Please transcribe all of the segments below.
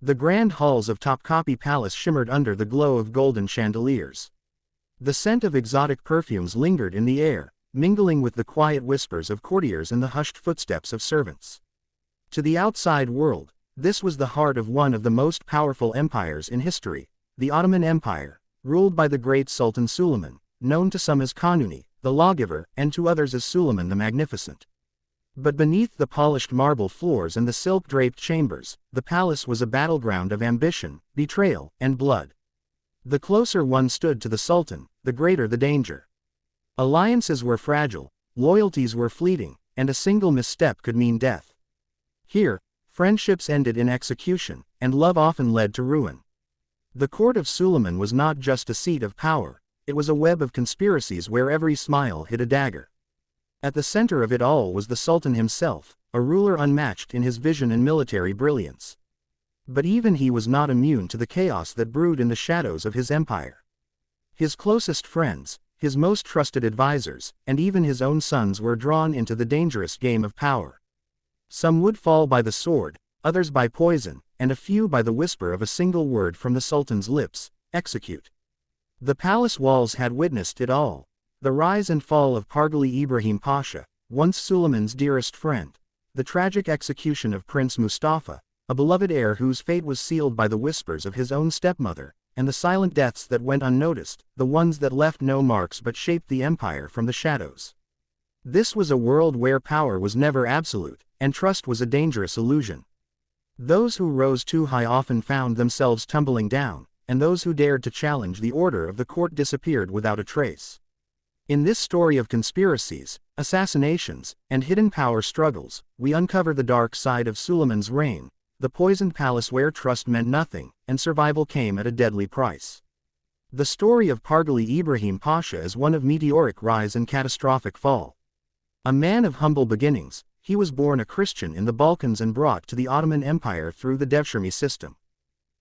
The grand halls of Topkapi Palace shimmered under the glow of golden chandeliers. The scent of exotic perfumes lingered in the air, mingling with the quiet whispers of courtiers and the hushed footsteps of servants. To the outside world, this was the heart of one of the most powerful empires in history, the Ottoman Empire, ruled by the great Sultan Suleiman, known to some as Kanuni, the lawgiver, and to others as Suleiman the Magnificent. But beneath the polished marble floors and the silk-draped chambers, the palace was a battleground of ambition, betrayal, and blood. The closer one stood to the Sultan, the greater the danger. Alliances were fragile, loyalties were fleeting, and a single misstep could mean death. Here, friendships ended in execution, and love often led to ruin. The court of Suleiman was not just a seat of power, it was a web of conspiracies where every smile hid a dagger. At the center of it all was the Sultan himself, a ruler unmatched in his vision and military brilliance. But even he was not immune to the chaos that brewed in the shadows of his empire. His closest friends, his most trusted advisors, and even his own sons were drawn into the dangerous game of power. Some would fall by the sword, others by poison, and a few by the whisper of a single word from the Sultan's lips: execute. The palace walls had witnessed it all. The rise and fall of Pargali Ibrahim Pasha, once Suleiman's dearest friend. The tragic execution of Prince Mustafa, a beloved heir whose fate was sealed by the whispers of his own stepmother, and the silent deaths that went unnoticed, the ones that left no marks but shaped the empire from the shadows. This was a world where power was never absolute, and trust was a dangerous illusion. Those who rose too high often found themselves tumbling down, and those who dared to challenge the order of the court disappeared without a trace. In this story of conspiracies, assassinations, and hidden power struggles, we uncover the dark side of Suleiman's reign, the poisoned palace where trust meant nothing, and survival came at a deadly price. The story of Pargali Ibrahim Pasha is one of meteoric rise and catastrophic fall. A man of humble beginnings, he was born a Christian in the Balkans and brought to the Ottoman Empire through the Devshirme system.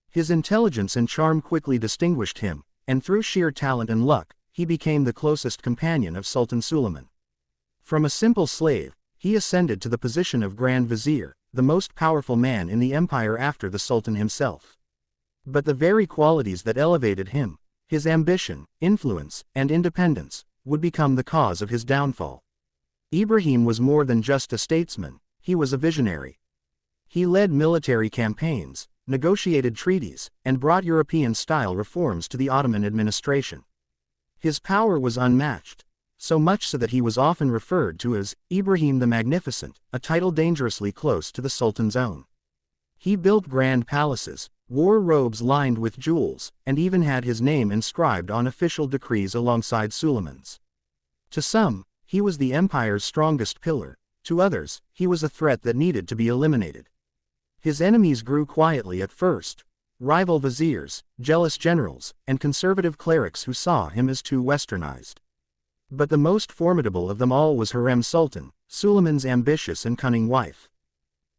His intelligence and charm quickly distinguished him, and through sheer talent and luck, he became the closest companion of Sultan Suleiman. From a simple slave, he ascended to the position of Grand Vizier, the most powerful man in the empire after the Sultan himself. But the very qualities that elevated him, his ambition, influence, and independence, would become the cause of his downfall. Ibrahim was more than just a statesman, he was a visionary. He led military campaigns, negotiated treaties, and brought European-style reforms to the Ottoman administration. His power was unmatched, so much so that he was often referred to as Ibrahim the Magnificent, a title dangerously close to the Sultan's own. He built grand palaces, wore robes lined with jewels, and even had his name inscribed on official decrees alongside Suleiman's. To some, he was the empire's strongest pillar, to others, he was a threat that needed to be eliminated. His enemies grew quietly at first. Rival viziers, jealous generals, and conservative clerics who saw him as too westernized. But the most formidable of them all was Hurrem Sultan, Suleiman's ambitious and cunning wife.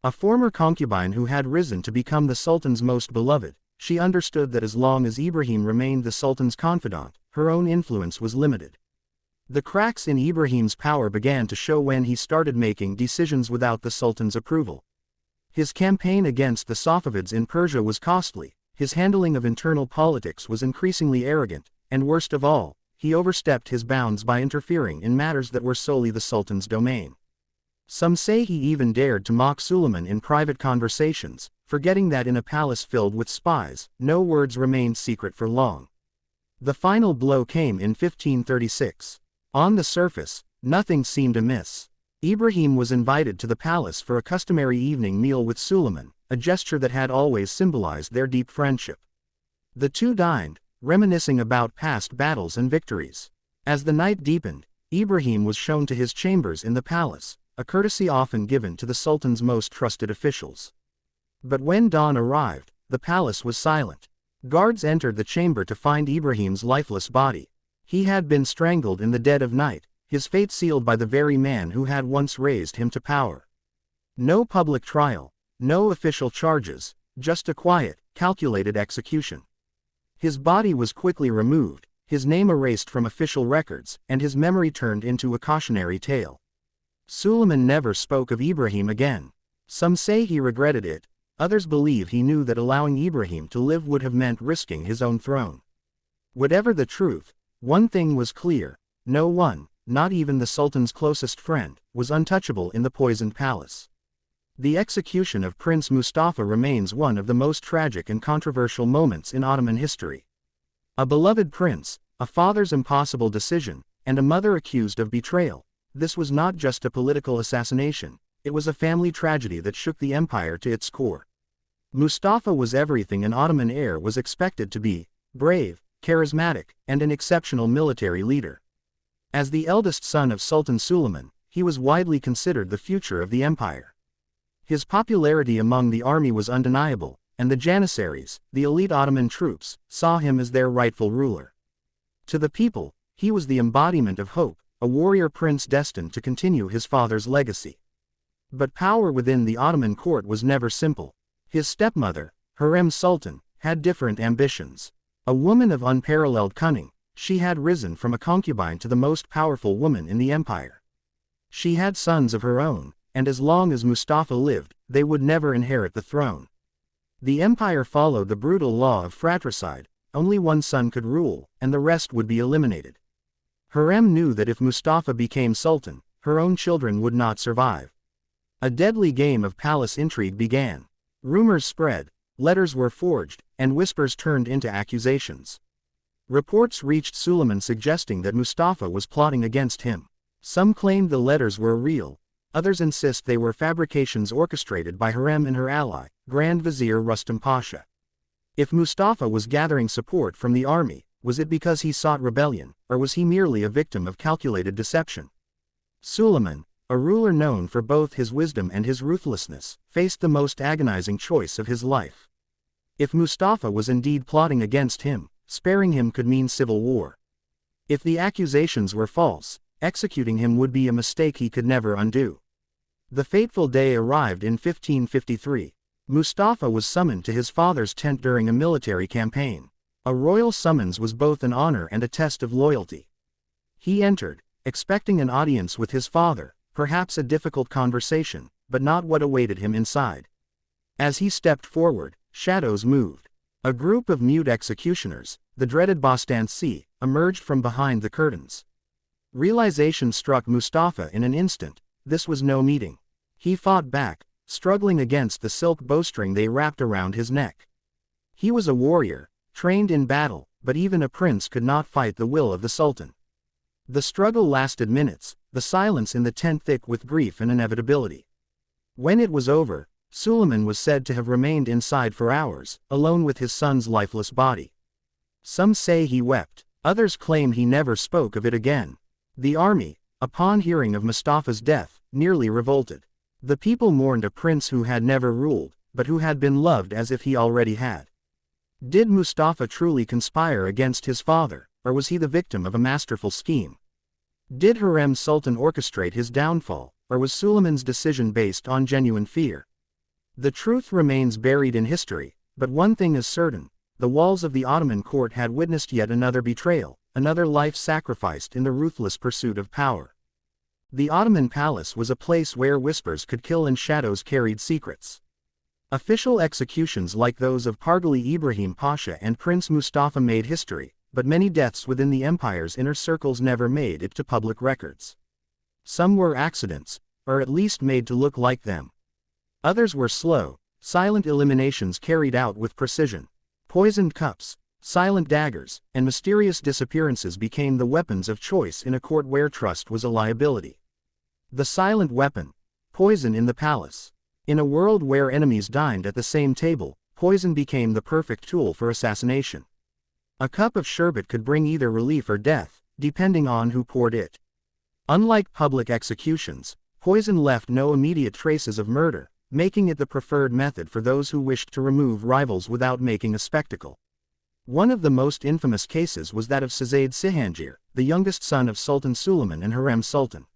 A former concubine who had risen to become the Sultan's most beloved, she understood that as long as Ibrahim remained the Sultan's confidant, her own influence was limited. The cracks in Ibrahim's power began to show when he started making decisions without the Sultan's approval. His campaign against the Safavids in Persia was costly, his handling of internal politics was increasingly arrogant, and worst of all, he overstepped his bounds by interfering in matters that were solely the Sultan's domain. Some say he even dared to mock Suleiman in private conversations, forgetting that in a palace filled with spies, no words remained secret for long. The final blow came in 1536. On the surface, nothing seemed amiss. Ibrahim was invited to the palace for a customary evening meal with Suleiman, a gesture that had always symbolized their deep friendship. The two dined, reminiscing about past battles and victories. As the night deepened, Ibrahim was shown to his chambers in the palace, a courtesy often given to the Sultan's most trusted officials. But when dawn arrived, the palace was silent. Guards entered the chamber to find Ibrahim's lifeless body. He had been strangled in the dead of night, his fate sealed by the very man who had once raised him to power. No public trial, no official charges, just a quiet, calculated execution. His body was quickly removed, his name erased from official records, and his memory turned into a cautionary tale. Suleiman never spoke of Ibrahim again. Some say he regretted it, Others believe he knew that allowing Ibrahim to live would have meant risking his own throne. Whatever the truth, one thing was clear: no one, not even the Sultan's closest friend, was untouchable in the poisoned palace. The execution of Prince Mustafa remains one of the most tragic and controversial moments in Ottoman history. A beloved prince, a father's impossible decision, and a mother accused of betrayal. This was not just a political assassination, it was a family tragedy that shook the empire to its core. Mustafa was everything an Ottoman heir was expected to be: brave, charismatic, and an exceptional military leader. As the eldest son of Sultan Suleiman, he was widely considered the future of the empire. His popularity among the army was undeniable, and the Janissaries, the elite Ottoman troops, saw him as their rightful ruler. To the people, he was the embodiment of hope, a warrior prince destined to continue his father's legacy. But power within the Ottoman court was never simple. His stepmother, Hurrem Sultan, had different ambitions. A woman of unparalleled cunning, she had risen from a concubine to the most powerful woman in the empire. She had sons of her own, and as long as Mustafa lived, they would never inherit the throne. The empire followed the brutal law of fratricide: only one son could rule, and the rest would be eliminated. Hurrem knew that if Mustafa became sultan, her own children would not survive. A deadly game of palace intrigue began. Rumors spread, letters were forged, and whispers turned into accusations. Reports reached Suleiman suggesting that Mustafa was plotting against him. Some claimed the letters were real, others insist they were fabrications orchestrated by Hurrem and her ally, Grand Vizier Rustam Pasha. If Mustafa was gathering support from the army, was it because he sought rebellion, or was he merely a victim of calculated deception? Suleiman, a ruler known for both his wisdom and his ruthlessness, faced the most agonizing choice of his life. If Mustafa was indeed plotting against him, sparing him could mean civil war. If the accusations were false, executing him would be a mistake he could never undo. The fateful day arrived in 1553. Mustafa was summoned to his father's tent during a military campaign. A royal summons was both an honor and a test of loyalty. He entered, expecting an audience with his father, perhaps a difficult conversation, but not what awaited him inside. As he stepped forward, shadows moved. A group of mute executioners, the dreaded Bloodstained, emerged from behind the curtains. Realization struck Mustafa in an instant: this was no meeting. He fought back, struggling against the silk bowstring they wrapped around his neck. He was a warrior, trained in battle, but even a prince could not fight the will of the Sultan. The struggle lasted minutes, the silence in the tent thick with grief and inevitability. When it was over, Suleiman was said to have remained inside for hours, alone with his son's lifeless body. Some say he wept, others claim he never spoke of it again. The army, upon hearing of Mustafa's death, nearly revolted. The people mourned a prince who had never ruled, but who had been loved as if he already had. Did Mustafa truly conspire against his father, or was he the victim of a masterful scheme? Did Hurrem Sultan orchestrate his downfall, or was Suleiman's decision based on genuine fear? The truth remains buried in history, but one thing is certain: the walls of the Ottoman court had witnessed yet another betrayal, another life sacrificed in the ruthless pursuit of power. The Ottoman palace was a place where whispers could kill and shadows carried secrets. Official executions like those of Pargali Ibrahim Pasha and Prince Mustafa made history, but many deaths within the empire's inner circles never made it to public records. Some were accidents, or at least made to look like them. Others were slow, silent eliminations carried out with precision. Poisoned cups, silent daggers, and mysterious disappearances became the weapons of choice in a court where trust was a liability. The silent weapon: poison in the palace. In a world where enemies dined at the same table, poison became the perfect tool for assassination. A cup of sherbet could bring either relief or death, depending on who poured it. Unlike public executions, poison left no immediate traces of murder, making it the preferred method for those who wished to remove rivals without making a spectacle. One of the most infamous cases was that of Sihangir, the youngest son of Sultan Suleiman and Hurrem Sultan.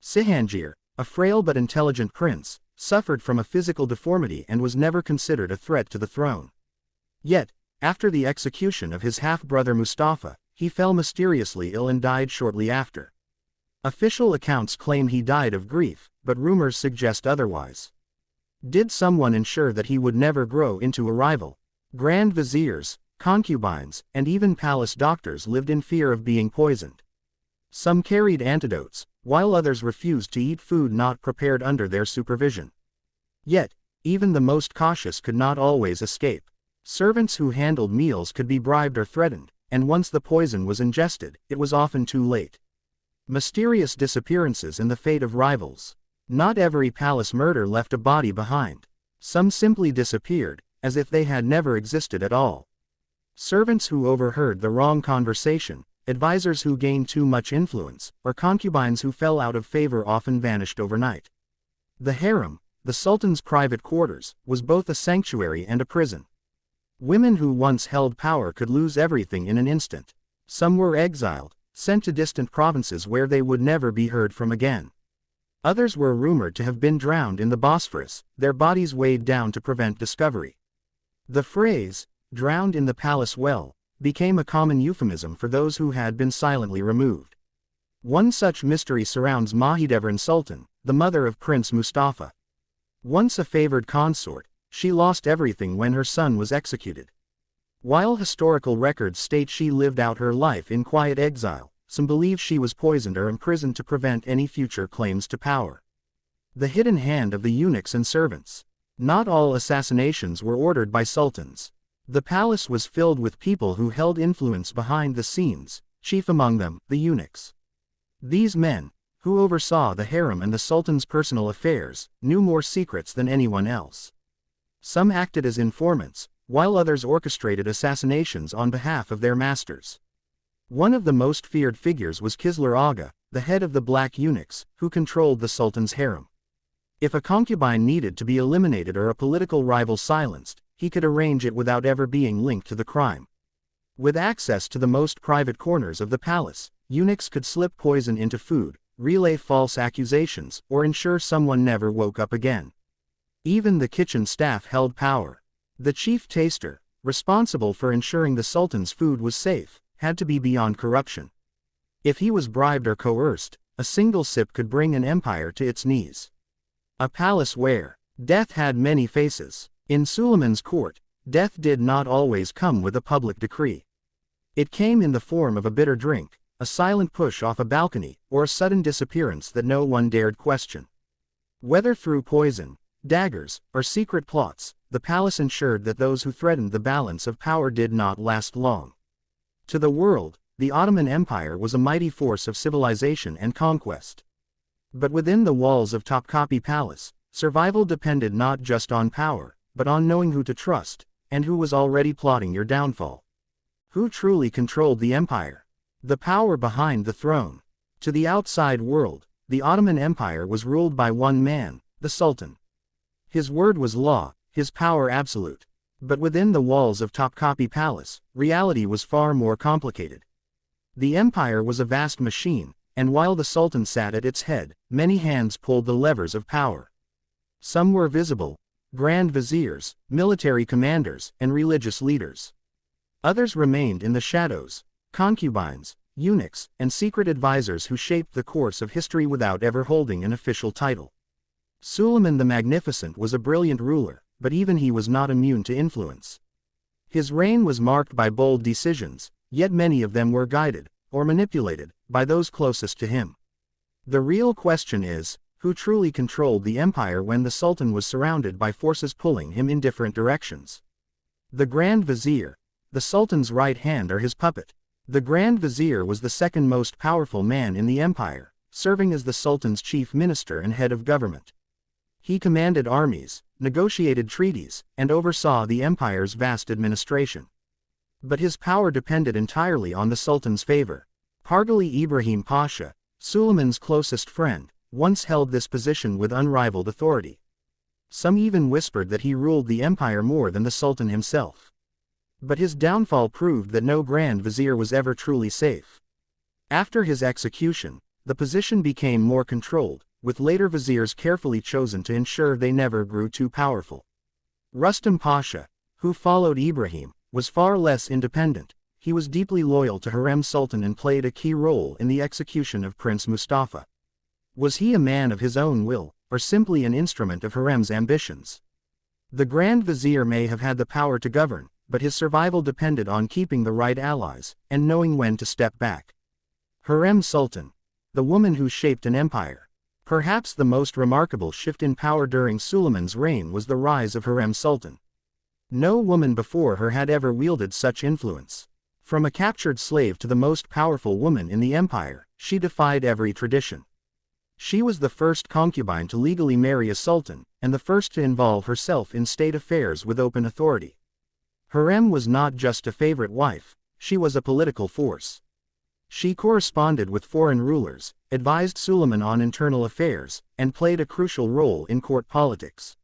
Sihangir, a frail but intelligent prince, suffered from a physical deformity and was never considered a threat to the throne. Yet, after the execution of his half-brother Mustafa, he fell mysteriously ill and died shortly after. Official accounts claim he died of grief, but rumors suggest otherwise. Did someone ensure that he would never grow into a rival? Grand viziers, concubines, and even palace doctors lived in fear of being poisoned. Some carried antidotes, while others refused to eat food not prepared under their supervision. Yet, even the most cautious could not always escape. Servants who handled meals could be bribed or threatened, and once the poison was ingested, it was often too late. Mysterious disappearances and the fate of rivals. Not every palace murder left a body behind. Some simply disappeared, as if they had never existed at all. Servants who overheard the wrong conversation, advisors who gained too much influence, or concubines who fell out of favor often vanished overnight. The harem, the sultan's private quarters, was both a sanctuary and a prison. Women who once held power could lose everything in an instant. Some were exiled, sent to distant provinces where they would never be heard from again. Others were rumored to have been drowned in the Bosphorus, their bodies weighed down to prevent discovery. The phrase, "drowned in the palace well," became a common euphemism for those who had been silently removed. One such mystery surrounds Mahidevran Sultan, the mother of Prince Mustafa. Once a favored consort, she lost everything when her son was executed. While historical records state she lived out her life in quiet exile, some believe she was poisoned or imprisoned to prevent any future claims to power. The hidden hand of the eunuchs and servants. Not all assassinations were ordered by sultans. The palace was filled with people who held influence behind the scenes, chief among them, the eunuchs. These men, who oversaw the harem and the sultan's personal affairs, knew more secrets than anyone else. Some acted as informants, while others orchestrated assassinations on behalf of their masters. One of the most feared figures was Kisler Aga, the head of the black eunuchs, who controlled the sultan's harem. If a concubine needed to be eliminated or a political rival silenced, he could arrange it without ever being linked to the crime. With access to the most private corners of the palace, eunuchs could slip poison into food, relay false accusations, or ensure someone never woke up again. Even the kitchen staff held power. The chief taster, responsible for ensuring the sultan's food was safe, had to be beyond corruption. If he was bribed or coerced, a single sip could bring an empire to its knees. A palace where death had many faces. In Suleiman's court, death did not always come with a public decree. It came in the form of a bitter drink, a silent push off a balcony, or a sudden disappearance that no one dared question. Whether through poison, daggers, or secret plots, the palace ensured that those who threatened the balance of power did not last long. To the world, the Ottoman Empire was a mighty force of civilization and conquest. But within the walls of Topkapi Palace, survival depended not just on power, but on knowing who to trust, and who was already plotting your downfall. Who truly controlled the empire? The power behind the throne. To the outside world, the Ottoman Empire was ruled by one man, the Sultan. His word was law, his power absolute. But within the walls of Topkapi Palace, reality was far more complicated. The empire was a vast machine, and while the Sultan sat at its head, many hands pulled the levers of power. Some were visible: grand viziers, military commanders, and religious leaders. Others remained in the shadows: concubines, eunuchs, and secret advisors who shaped the course of history without ever holding an official title. Suleiman the Magnificent was a brilliant ruler, but even he was not immune to influence. His reign was marked by bold decisions, yet many of them were guided, or manipulated, by those closest to him. The real question is, who truly controlled the empire when the Sultan was surrounded by forces pulling him in different directions? The Grand Vizier, the Sultan's right hand or his puppet. The Grand Vizier was the second most powerful man in the empire, serving as the Sultan's chief minister and head of government. He commanded armies, negotiated treaties, and oversaw the empire's vast administration. But his power depended entirely on the Sultan's favor. Pargali Ibrahim Pasha, Suleiman's closest friend, once held this position with unrivaled authority. Some even whispered that he ruled the empire more than the Sultan himself. But his downfall proved that no Grand Vizier was ever truly safe. After his execution, the position became more controlled, with later viziers carefully chosen to ensure they never grew too powerful. Rustam Pasha, who followed Ibrahim, was far less independent. He was deeply loyal to Hurrem Sultan and played a key role in the execution of Prince Mustafa. Was he a man of his own will, or simply an instrument of Hurrem's ambitions. The Grand Vizier may have had the power to govern, but his survival depended on keeping the right allies, and knowing when to step back. Hurrem Sultan, the woman who shaped an empire. Perhaps the most remarkable shift in power during Suleiman's reign was the rise of Hurrem Sultan. No woman before her had ever wielded such influence. From a captured slave to the most powerful woman in the empire, she defied every tradition. She was the first concubine to legally marry a sultan, and the first to involve herself in state affairs with open authority. Hurrem was not just a favorite wife, she was a political force. She corresponded with foreign rulers, advised Suleiman on internal affairs, and played a crucial role in court politics.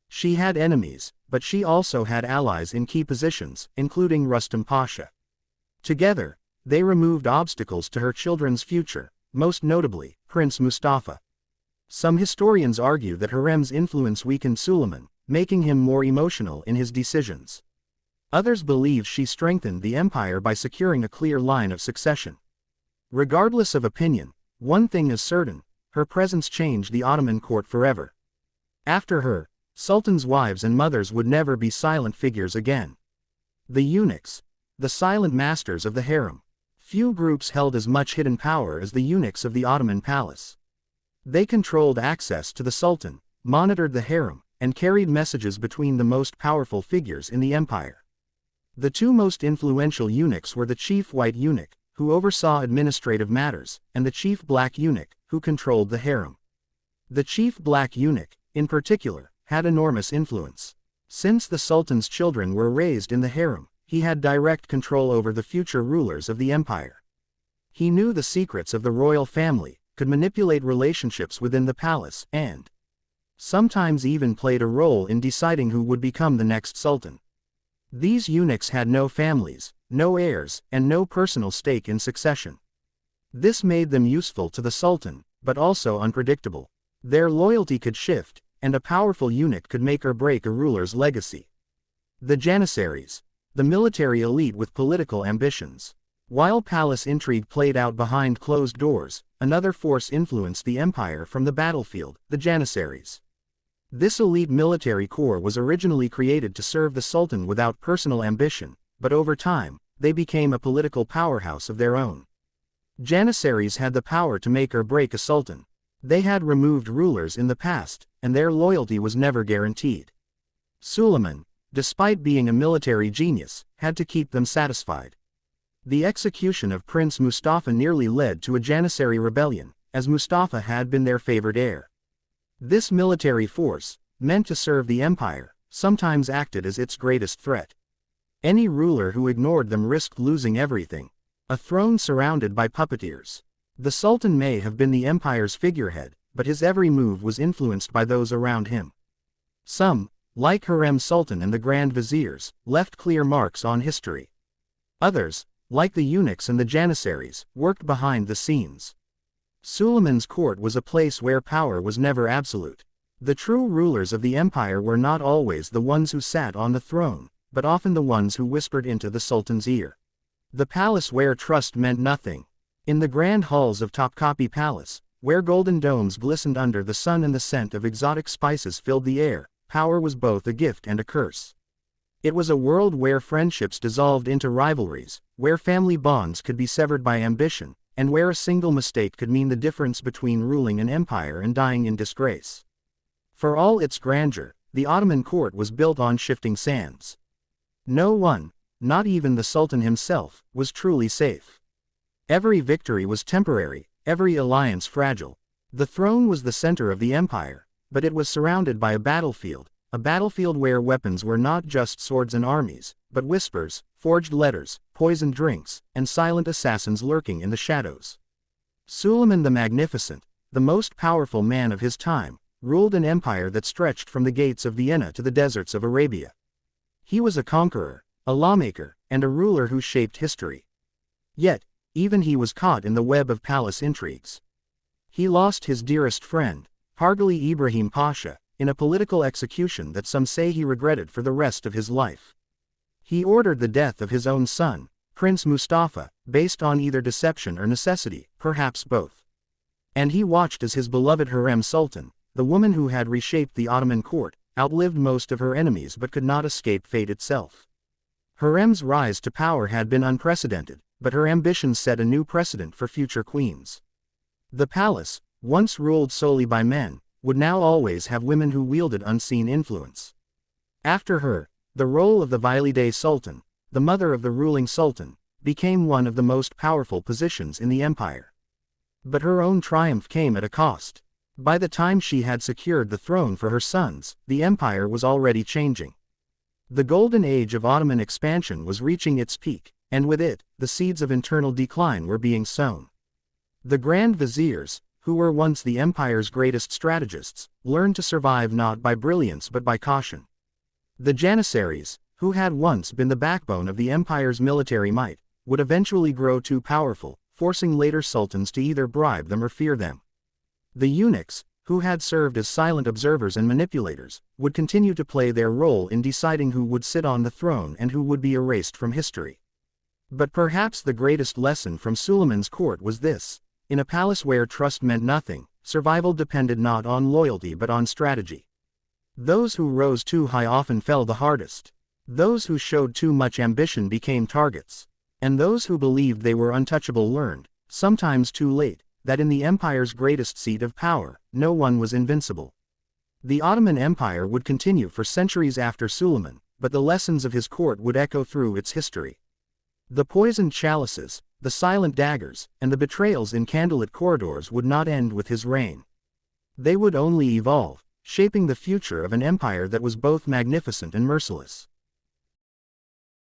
She had enemies, but she also had allies in key positions, including Rustam Pasha. Together, they removed obstacles to her children's future, most notably, Prince Mustafa. Some historians argue that Hurrem's influence weakened Suleiman, making him more emotional in his decisions. Others believe she strengthened the empire by securing a clear line of succession. Regardless of opinion, one thing is certain, her presence changed the Ottoman court forever. After her, sultans' wives and mothers would never be silent figures again. The eunuchs, the silent masters of the harem. Few groups held as much hidden power as the eunuchs of the Ottoman palace. They controlled access to the sultan, monitored the harem, and carried messages between the most powerful figures in the empire. The two most influential eunuchs were the chief white eunuch, who oversaw administrative matters, and the chief black eunuch, who controlled the harem. The chief black eunuch, in particular, had enormous influence. Since the sultan's children were raised in the harem, he had direct control over the future rulers of the empire. He knew the secrets of the royal family, could manipulate relationships within the palace, and sometimes even played a role in deciding who would become the next sultan. These eunuchs had no families, no heirs, and no personal stake in succession. This made them useful to the sultan, but also unpredictable. Their loyalty could shift, and a powerful eunuch could make or break a ruler's legacy. The Janissaries, the military elite with political ambitions. While palace intrigue played out behind closed doors, another force influenced the empire from the battlefield, the Janissaries. This elite military corps was originally created to serve the sultan without personal ambition, but over time, they became a political powerhouse of their own. Janissaries had the power to make or break a sultan. They had removed rulers in the past, and their loyalty was never guaranteed. Suleiman, despite being a military genius, had to keep them satisfied. The execution of Prince Mustafa nearly led to a Janissary rebellion, as Mustafa had been their favored heir. This military force, meant to serve the empire, sometimes acted as its greatest threat. Any ruler who ignored them risked losing everything. A throne surrounded by puppeteers. The sultan may have been the empire's figurehead, but his every move was influenced by those around him. Some, like Hurrem Sultan and the Grand Viziers, left clear marks on history. Others, like the eunuchs and the Janissaries, worked behind the scenes. Suleiman's court was a place where power was never absolute. The true rulers of the empire were not always the ones who sat on the throne, but often the ones who whispered into the sultan's ear. The palace where trust meant nothing. In the grand halls of Topkapi Palace, where golden domes glistened under the sun and the scent of exotic spices filled the air, power was both a gift and a curse. It was a world where friendships dissolved into rivalries, where family bonds could be severed by ambition, and where a single mistake could mean the difference between ruling an empire and dying in disgrace. For all its grandeur, the Ottoman court was built on shifting sands. No one, not even the Sultan himself, was truly safe. Every victory was temporary, every alliance fragile. The throne was the center of the empire, but it was surrounded by a battlefield where weapons were not just swords and armies, but whispers, forged letters, poisoned drinks, and silent assassins lurking in the shadows. Suleiman the Magnificent, the most powerful man of his time, ruled an empire that stretched from the gates of Vienna to the deserts of Arabia. He was a conqueror, a lawmaker, and a ruler who shaped history. Yet, even he was caught in the web of palace intrigues. He lost his dearest friend, Pargali Ibrahim Pasha, in a political execution that some say he regretted for the rest of his life. He ordered the death of his own son, Prince Mustafa, based on either deception or necessity, perhaps both. And he watched as his beloved Hurrem Sultan, the woman who had reshaped the Ottoman court, outlived most of her enemies but could not escape fate itself. Hurrem's rise to power had been unprecedented, but her ambitions set a new precedent for future queens. The palace, once ruled solely by men, would now always have women who wielded unseen influence. After her, the role of the Valide Sultan, the mother of the ruling sultan, became one of the most powerful positions in the empire. But her own triumph came at a cost. By the time she had secured the throne for her sons, the empire was already changing. The golden age of Ottoman expansion was reaching its peak, and with it, the seeds of internal decline were being sown. The Grand Viziers, who were once the empire's greatest strategists, learned to survive not by brilliance but by caution. The Janissaries, who had once been the backbone of the empire's military might, would eventually grow too powerful, forcing later sultans to either bribe them or fear them. The eunuchs, who had served as silent observers and manipulators, would continue to play their role in deciding who would sit on the throne and who would be erased from history. But perhaps the greatest lesson from Suleiman's court was this: in a palace where trust meant nothing, survival depended not on loyalty but on strategy. Those who rose too high often fell the hardest. Those who showed too much ambition became targets. And those who believed they were untouchable learned, sometimes too late, that in the empire's greatest seat of power, no one was invincible. The Ottoman Empire would continue for centuries after Suleiman, but the lessons of his court would echo through its history. The poisoned chalices, the silent daggers, and the betrayals in candlelit corridors would not end with his reign. They would only evolve, shaping the future of an empire that was both magnificent and merciless.